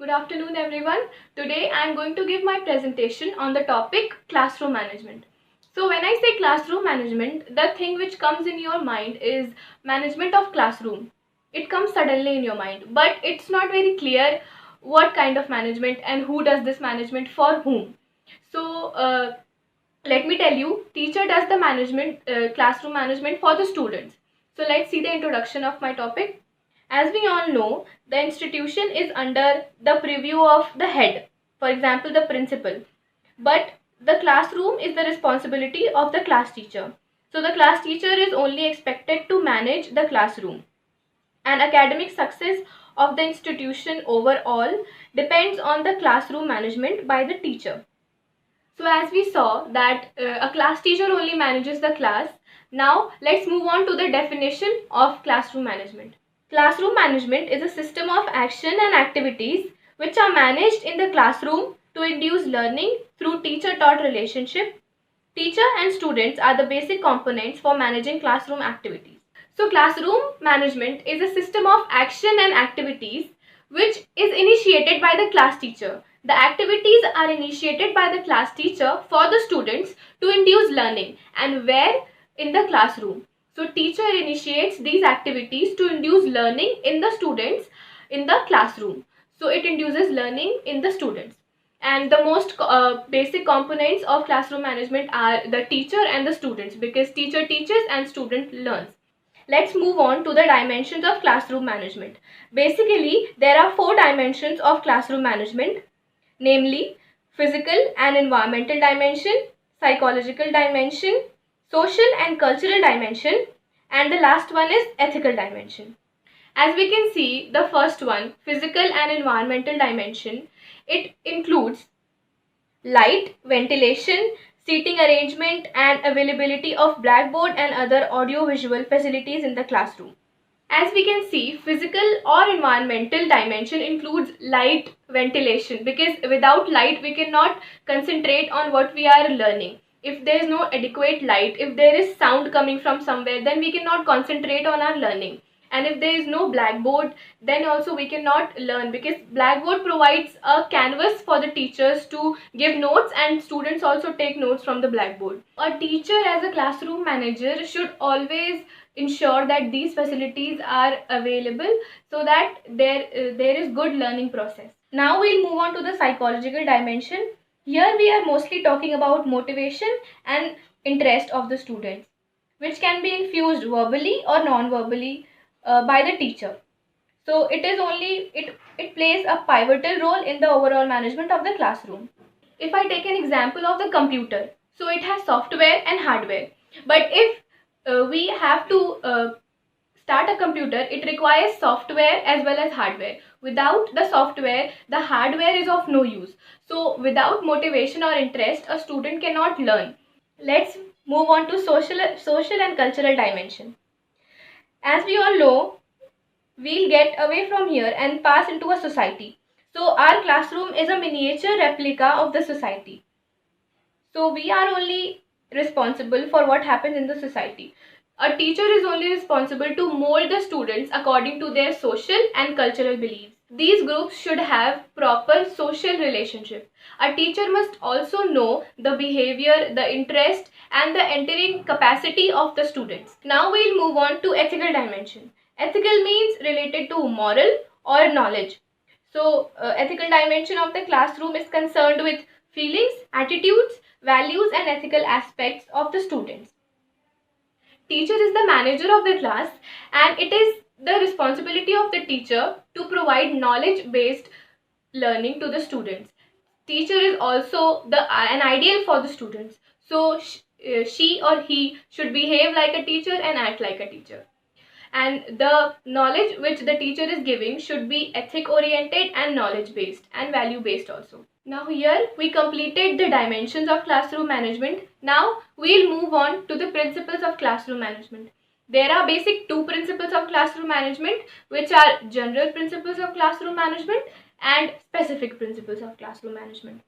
Good afternoon, everyone. Today I am going to give my presentation on the topic classroom management. So, when I say classroom management, the thing which comes in your mind is management of classroom. It comes suddenly in your mind, but it's not very clear what kind of management and who does this management for whom. So, let me tell you, teacher does the classroom management for the students. So, let's see the introduction of my topic. As we all know, the institution is under the preview of the head, for example, the principal. But the classroom is the responsibility of the class teacher. So the class teacher is only expected to manage the classroom. And academic success of the institution overall depends on the classroom management by the teacher. So as we saw that a class teacher only manages the class, now let's move on to the definition of classroom management. Classroom management is a system of action and activities which are managed in the classroom to induce learning through teacher-taught relationship. Teacher and students are the basic components for managing classroom activities. So classroom management is a system of action and activities which is initiated by the class teacher. The activities are initiated by the class teacher for the students to induce learning and where in the classroom. So teacher initiates these activities to induce learning in the students in the classroom. So it induces learning in the students. And the most basic components of classroom management are the teacher and the students, because teacher teaches and student learns. Let's move on to the dimensions of classroom management. Basically, there are 4 dimensions of classroom management, namely physical and environmental dimension, psychological dimension, social and cultural dimension, and the last one is ethical dimension. As we can see, the first one, physical and environmental dimension, it includes light, ventilation, seating arrangement, and availability of blackboard and other audio-visual facilities in the classroom. As we can see, physical or environmental dimension includes light, ventilation, because without light we cannot concentrate on what we are learning. If there is no adequate light, if there is sound coming from somewhere, then we cannot concentrate on our learning. And if there is no blackboard, then also we cannot learn, because blackboard provides a canvas for the teachers to give notes, and students also take notes from the blackboard. A teacher as a classroom manager should always ensure that these facilities are available so that there is good learning process. Now we'll move on to the psychological dimension. Here we are mostly talking about motivation and interest of the students, which can be infused verbally or non-verbally by the teacher. So it plays a pivotal role in the overall management of the classroom. If I take an example of the computer, so it has software and hardware. But if we have to start a computer, it requires software as well as hardware. Without the software, the hardware is of no use. So without motivation or interest, a student cannot learn. Let's move on to social and cultural dimension. As we all know, we'll get away from here and pass into a society. So our classroom is a miniature replica of the society. So we are only responsible for what happens in the society. A teacher is only responsible to mold the students according to their social and cultural beliefs. These groups should have proper social relationship. A teacher must also know the behavior, the interest, and the entering capacity of the students. Now we'll move on to ethical dimension. Ethical means related to moral or knowledge. So, ethical dimension of the classroom is concerned with feelings, attitudes, values, and ethical aspects of the students. Teacher is the manager of the class, and it is the responsibility of the teacher to provide knowledge based learning to the students. Teacher is also an ideal for the students. So she or he should behave like a teacher and act like a teacher. And the knowledge which the teacher is giving should be ethic oriented and knowledge based and value based also. Now here we completed the dimensions of classroom management. Now we'll move on to the principles of classroom management. There are basic 2 principles of classroom management, which are general principles of classroom management and specific principles of classroom management.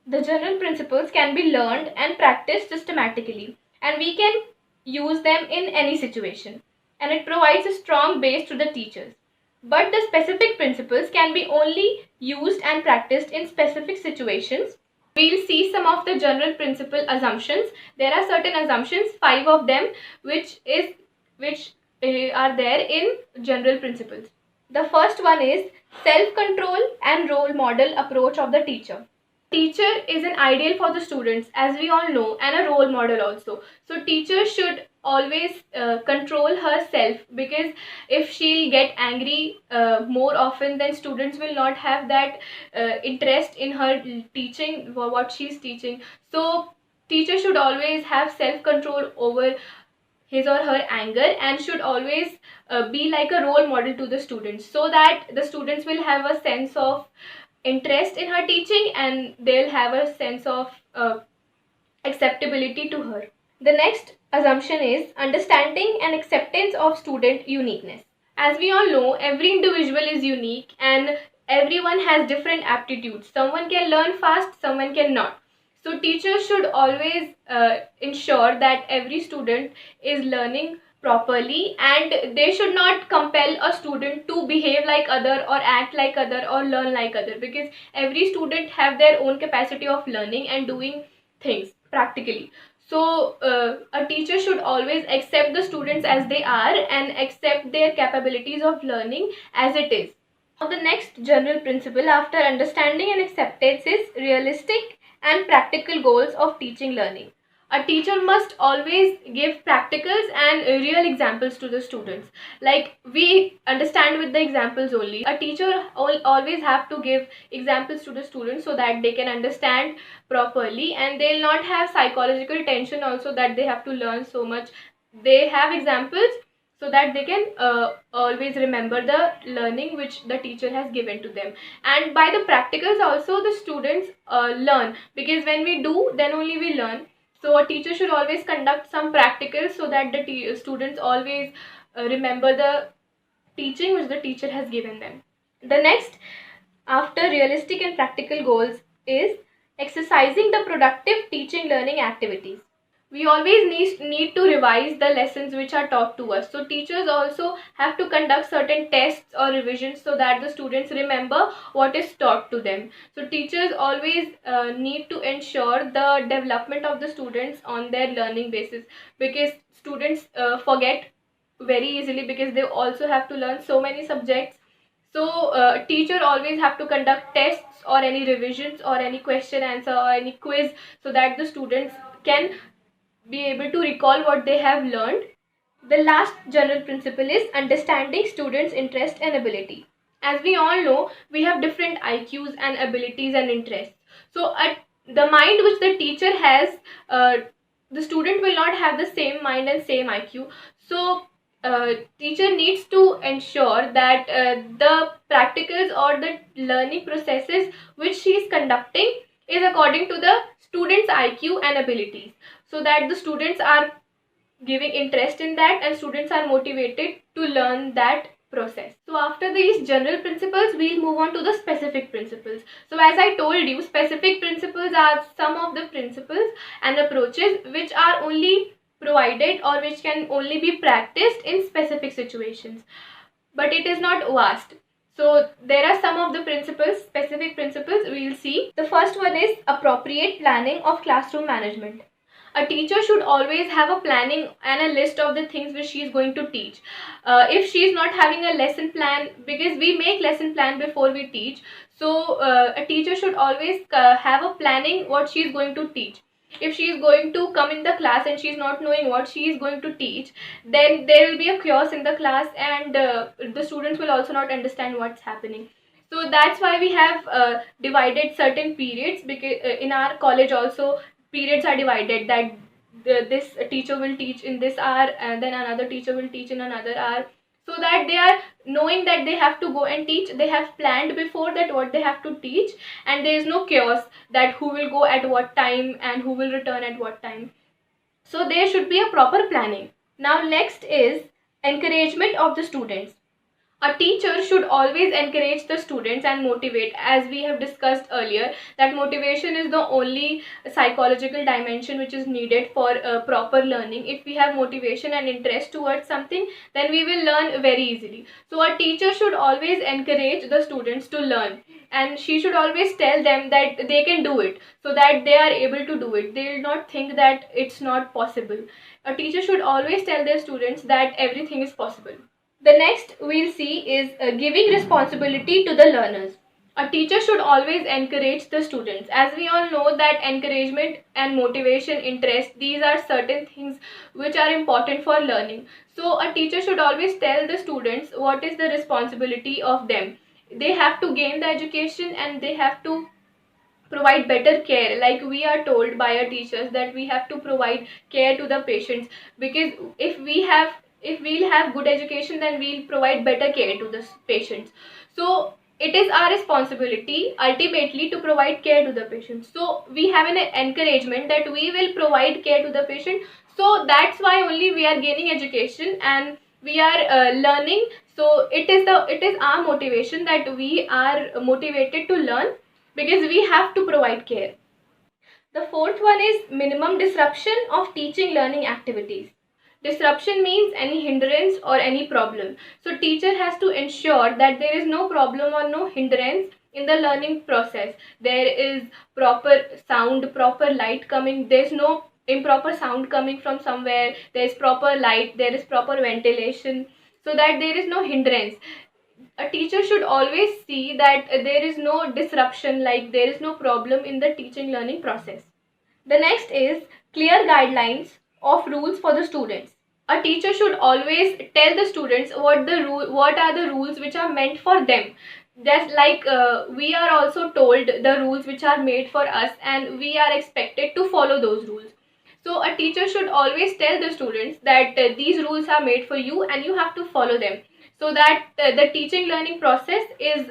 The general principles can be learned and practiced systematically, and we can use them in any situation, and it provides a strong base to the teachers. but the specific principles can be only used and practiced in specific situations. We'll see some of the general principle assumptions. There are certain assumptions, 5 of them, which are there in general principles. The first one is self-control and role model approach of the teacher. Teacher is an ideal for the students, as we all know, and a role model also. So teacher should always control herself, because if she'll get angry more often, then students will not have that interest in her teaching, what she's teaching. So teacher should always have self control over his or her anger, and should always be like a role model to the students, so that the students will have a sense of interest in her teaching, and they'll have a sense of acceptability to her. The next assumption is understanding and acceptance of student uniqueness. As we all know, every individual is unique and everyone has different aptitudes. Someone can learn fast, someone cannot. So teachers should always ensure that every student is learning properly, and they should not compel a student to behave like other, or act like other, or learn like other, because every student have their own capacity of learning and doing things practically. So a teacher should always accept the students as they are and accept their capabilities of learning as it is. Now the next general principle after understanding and acceptance is realistic and practical goals of teaching learning. A teacher must always give practicals and real examples to the students. Like we understand with the examples only. A teacher always have to give examples to the students so that they can understand properly, and they'll not have psychological tension also that they have to learn so much. They have examples so that they can always remember the learning which the teacher has given to them. And by the practicals also the students learn, because when we do, then only we learn. So a teacher should always conduct some practicals so that the students always remember the teaching which the teacher has given them. The next, after realistic and practical goals, is exercising the productive teaching learning activities. We always need to revise the lessons which are taught to us. So teachers also have to conduct certain tests or revisions so that the students remember what is taught to them. So teachers always need to ensure the development of the students on their learning basis, because students forget very easily, because they also have to learn so many subjects. So teacher always have to conduct tests or any revisions or any question answer or any quiz, so that the students can be able to recall what they have learned. The last general principle is understanding students' interest and ability. As we all know, we have different IQs and abilities and interests. So at the mind which the teacher has, the student will not have the same mind and same IQ. So teacher needs to ensure that the practicals or the learning processes which she is conducting is according to the student's IQ and abilities, so that the students are giving interest in that and students are motivated to learn that process. So after these general principles, we'll move on to the specific principles. So as I told you, specific principles are some of the principles and approaches which are only provided or which can only be practiced in specific situations, but it is not vast. So there are some of the principles, specific principles we'll see. The first one is appropriate planning of classroom management. A teacher should always have a planning and a list of the things which she is going to teach. If she is not having a lesson plan, because we make lesson plan before we teach, so a teacher should always have a planning what she is going to teach. If she is going to come in the class and she is not knowing what she is going to teach, then there will be a chaos in the class, and the students will also not understand what's happening. So that's why we have divided certain periods, because in our college also periods are divided, that this teacher will teach in this hour and then another teacher will teach in another hour, so that they are knowing that they have to go and teach. They have planned before that what they have to teach, and there is no chaos that who will go at what time and who will return at what time. So there should be a proper planning. Now next is encouragement of the students. A teacher should always encourage the students and motivate, as we have discussed earlier, that motivation is the only psychological dimension which is needed for proper learning. If we have motivation and interest towards something, then we will learn very easily. So a teacher should always encourage the students to learn, and she should always tell them that they can do it, so that they are able to do it. They will not think that it's not possible. A teacher should always tell their students that everything is possible. The next we'll see is giving responsibility to the learners. A teacher should always encourage the students. As we all know that encouragement and motivation, interest, these are certain things which are important for learning. So a teacher should always tell the students what is the responsibility of them. They have to gain the education and they have to provide better care. Like we are told by our teachers that we have to provide care to the patients, because if we'll have good education, then we'll provide better care to the patients. So it is our responsibility ultimately to provide care to the patient. So we have an encouragement that we will provide care to the patient. So that's why only we are gaining education and we are learning. So it is our motivation that we are motivated to learn, because we have to provide care. The fourth one is minimum disruption of teaching learning activities. Disruption means any hindrance or any problem. So teacher has to ensure that there is no problem or no hindrance in the learning process. There is proper sound, proper light coming. There's no improper sound coming from somewhere. There is proper light, there is proper ventilation, so that there is no hindrance. A teacher should always see that there is no disruption, like there is no problem in the teaching learning process. The next is clear guidelines of rules for the students. A teacher should always tell the students what are the rules which are meant for them. Just like we are also told the rules which are made for us, and we are expected to follow those rules. So a teacher should always tell the students that these rules are made for you and you have to follow them, so that the teaching learning process is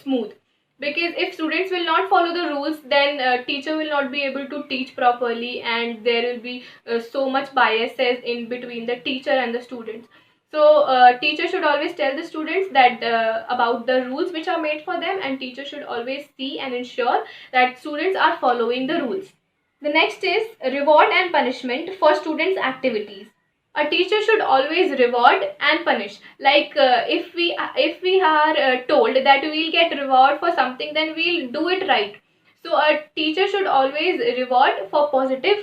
smooth. Because if students will not follow the rules, then teacher will not be able to teach properly, and there will be so much biases in between the teacher and the students. So teacher should always tell the students that about the rules which are made for them, and teacher should always see and ensure that students are following the rules. The next is reward and punishment for students' activities. A teacher should always reward and punish. Like if we are told that we'll get reward for something, then we'll do it right. So a teacher should always reward for positive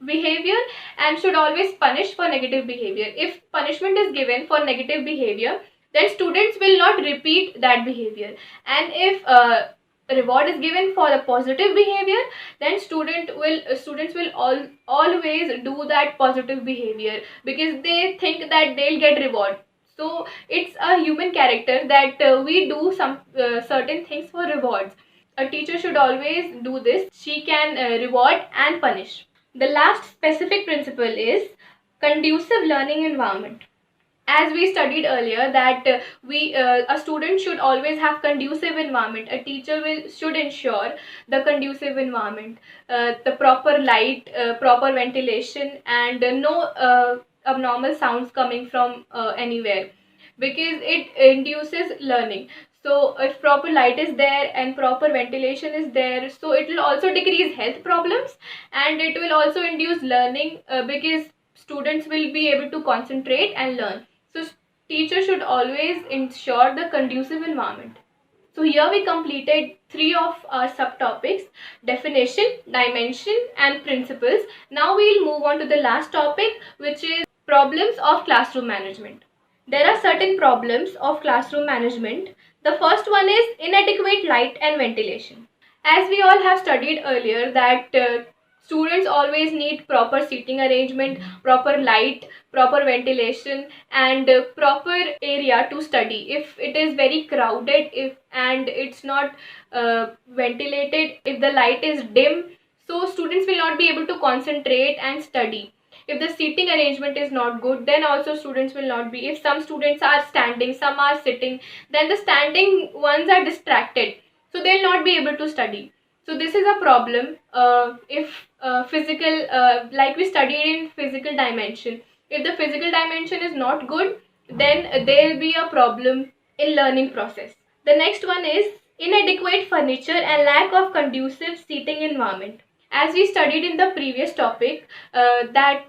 behavior and should always punish for negative behavior. If punishment is given for negative behavior, then students will not repeat that behavior. And if reward is given for the positive behavior, then students will always do that positive behavior, because they think that they'll get reward. So it's a human character that we do some certain things for rewards. A teacher should always do this. She can reward and punish. The last specific principle is conducive learning environment. As we studied earlier that we a student should always have conducive environment. A teacher will should ensure the conducive environment, the proper light, proper ventilation, and no abnormal sounds coming from anywhere, because it induces learning. So if proper light is there and proper ventilation is there, so it will also decrease health problems, and it will also induce learning, because students will be able to concentrate and learn. So teachers should always ensure the conducive environment. So here we completed 3 of our subtopics: definition, dimension, and principles. Now we'll move on to the last topic, which is problems of classroom management. There are certain problems of classroom management. The first one is inadequate light and ventilation. As we all have studied earlier that students always need proper seating arrangement, proper light, proper ventilation, and proper area to study. If it is very crowded, if and it's not ventilated, if the light is dim, so students will not be able to concentrate and study. If the seating arrangement is not good, then also students will not be. If some students are standing, some are sitting, then the standing ones are distracted, so they'll not be able to study. So this is a problem. If physical, like we studied in physical dimension, if the physical dimension is not good, then there will be a problem in learning process. The next one is inadequate furniture and lack of conducive seating environment. As we studied in the previous topic, that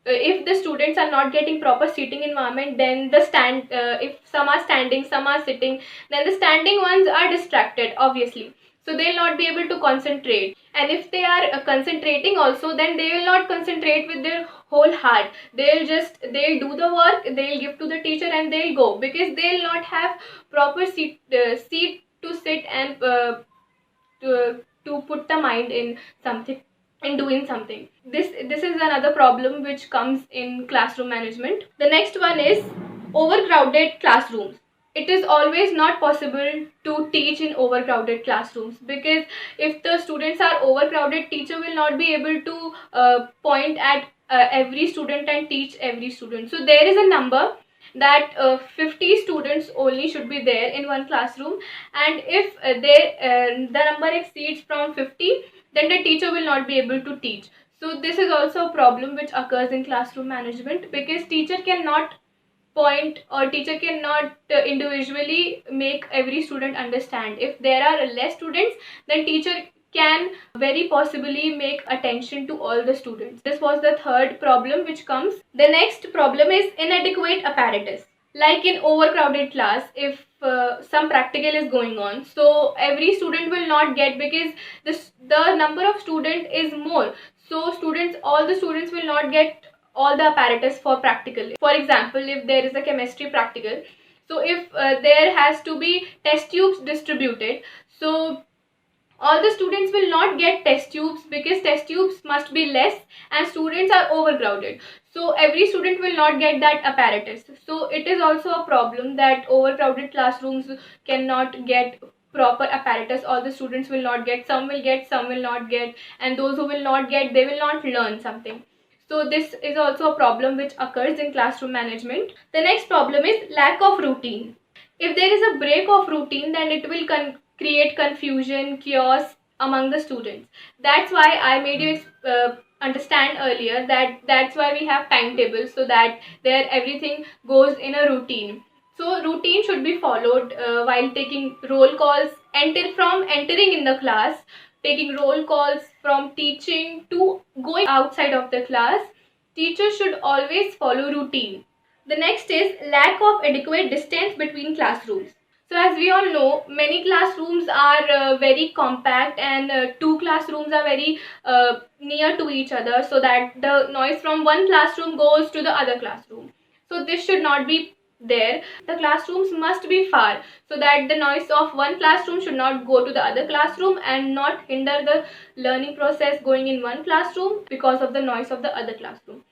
if the students are not getting proper seating environment, then if some are standing, some are sitting, then the standing ones are distracted, obviously, so they'll not be able to concentrate. And if they are concentrating also, then they will not concentrate with their whole heart. They'll do the work, they'll give to the teacher, and they'll go, because they'll not have proper seat to sit and to put the mind in something, in doing something. This is another problem which comes in classroom management. The next one is overcrowded classrooms. It is always not possible to teach in overcrowded classrooms, because if the students are overcrowded, teacher will not be able to point at every student and teach every student. So there is a number that 50 students only should be there in one classroom, and if the number exceeds from 50, then the teacher will not be able to teach. So this is also a problem which occurs in classroom management, because teacher cannot point, or teacher cannot individually make every student understand. If there are less students, then teacher can very possibly make attention to all the students. This was the third problem which comes. The next problem is inadequate apparatus. Like in overcrowded class, if some practical is going on, so every student will not get, because the number of student is more, so all the students will not get all the apparatus for practical. For example, if there is a chemistry practical, so if there has to be test tubes distributed, so all the students will not get test tubes, because test tubes must be less and students are overcrowded, so every student will not get that apparatus. So it is also a problem that overcrowded classrooms cannot get proper apparatus. All the students will not get, some will get, some will not get, and those who will not get, they will not learn something. So this is also a problem which occurs in classroom management. The next problem is lack of routine. If there is a break of routine, then it will create confusion, chaos among the students. That's why I made you understand earlier that that's why we have timetables, so that there everything goes in a routine. So routine should be followed while taking roll calls, entering in the class, taking roll calls, from teaching to going outside of the class. Teachers should always follow routine. The next is lack of adequate distance between classrooms. So as we all know, many classrooms are very compact, and two classrooms are very near to each other, so that the noise from one classroom goes to the other classroom. So this should not be there. The classrooms must be far, so that the noise of one classroom should not go to the other classroom and not hinder the learning process going in one classroom because of the noise of the other classroom.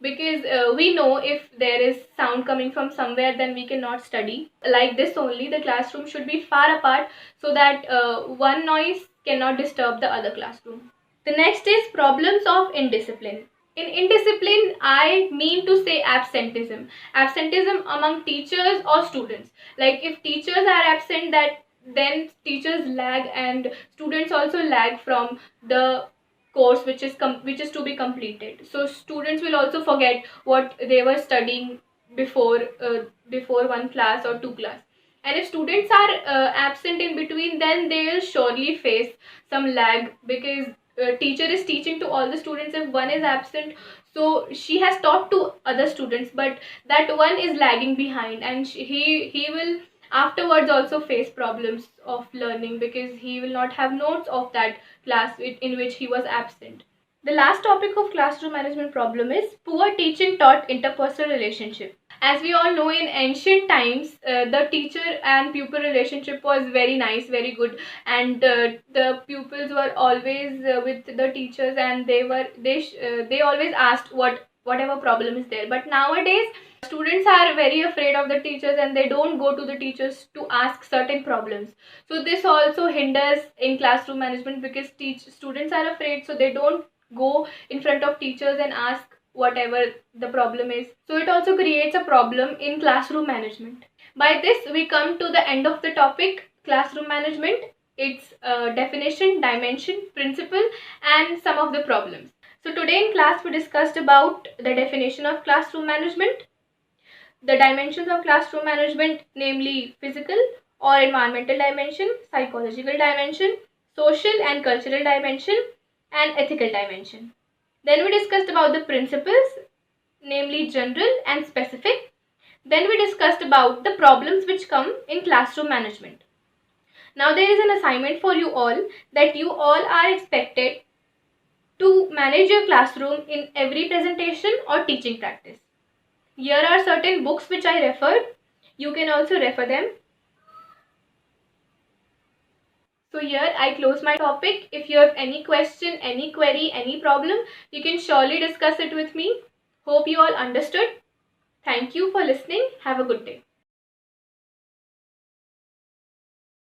Because we know if there is sound coming from somewhere, then we cannot study. Like this only, the classroom should be far apart, so that one noise cannot disturb the other classroom. The next is problems of indiscipline. In indiscipline, I mean to say absenteeism. Absenteeism among teachers or students. Like if teachers are absent, that then teachers lag, and students also lag from the course which is to be completed. So students will also forget what they were studying before one class or two class. And if students are absent in between, then they will surely face some lag, because teacher is teaching to all the students. If one is absent, so she has taught to other students, but that one is lagging behind, and he will afterwards also face problems of learning, because he will not have notes of that class in which he was absent. The last topic of classroom management problem is poor teaching taught interpersonal relationship. As we all know, in ancient times, the teacher and pupil relationship was very nice, very good, and the pupils were always with the teachers, and they always asked whatever problem is there. But nowadays, students are very afraid of the teachers, and they don't go to the teachers to ask certain problems. So this also hinders in classroom management, because students are afraid, so they don't go in front of teachers and ask whatever the problem is. So it also creates a problem in classroom management. By this, we come to the end of the topic classroom management, its definition, dimension, principle, and some of the problems. So today in class we discussed about the definition of classroom management. the dimensions of classroom management, namely physical or environmental dimension, psychological dimension, social and cultural dimension, and ethical dimension. Then we discussed about the principles, namely general and specific. Then we discussed about the problems which come in classroom management. Now there is an assignment for you all, that you all are expected to manage your classroom in every presentation or teaching practice. Here are certain books which I referred. You can also refer them. So here I close my topic. If you have any question, any query, any problem, you can surely discuss it with me. Hope you all understood. Thank you for listening. Have a good day.